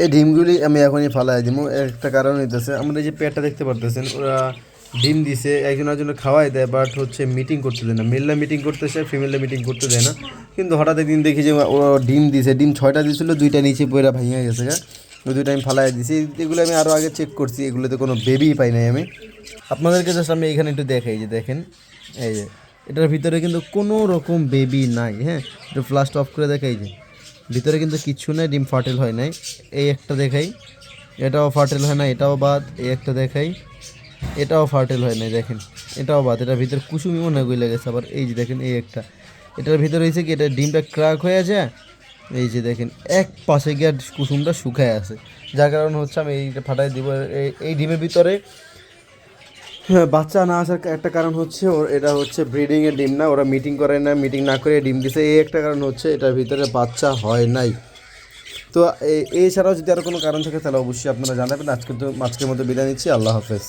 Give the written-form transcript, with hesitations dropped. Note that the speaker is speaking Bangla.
এই ডিমগুলি আমি এখনই ফালাই দিব। একটা কারণ হইতেছে, আমরা এই যে পেটটা দেখতে পারতেছেন, ওরা ডিম দিছে, একজন একজনের খাওয়াই দেয়, বাট হচ্ছে মিটিং করতে দেয় না। মেলরা মিটিং করতেছে, ফিমেলরা মিটিং করতে দেয় না। কিন্তু হঠাৎ একদিন দেখি যে ও ডিম দিছে, ডিম 6টা দিয়েছিলো, 2টা নিচে পড়ে ভেঙে গেছে গা। ওই 2টা আমি ফালাই দিছি। এগুলো আমি আরও আগে চেক করছি, এগুলোতে কোনো বেবি পাই নাই আমি। আপনাদেরকে জাস্ট আমি এখানে একটু দেখাই, যে দেখেন এই যে এটার ভিতরে কিন্তু কোনো রকম বেবি নাই। হ্যাঁ, একটু ফ্লাশটা অফ করে দেখাই, যে ভিতরে কিন্তু কিচ্ছু নাই, ডিম ফার্টেল হয় নাই। এই একটা দেখাই, এটাও ফার্টেল হয় না, এটাও বাদ। এই একটা দেখাই, এটাও ফার্টেল হয় নাই, দেখেন এটাও বাদ। এটার ভিতরে কুসুমি মনে হয় গলে গেছে। আবার এই যে দেখেন এই একটা, এটার ভিতরে হয়েছে কি, এটা ডিমটা ক্র্যাক হয়ে যায়। এই যে দেখেন এক পাশে গিয়ে কুসুমটা শুকায় আছে, যার কারণে হচ্ছে আমি এইটা ফাটাই দিব। এই ডিমের ভিতরে হ্যাঁ, বাচ্চা না আসার একটা কারণ হচ্ছে ওর, এটা হচ্ছে ব্রিডিংয়ের ডিম না, ওরা মিটিং করে না, মিটিং না করে ডিম দিছে। এই একটা কারণ হচ্ছে এটার ভিতরে বাচ্চা হয় নাই। তো এছাড়াও যদি আরও কোনো কারণ থাকে তাহলে অবশ্যই আপনারা জানাবেন। আজকের মতো বিদায় নিচ্ছি। আল্লাহ হাফেজ।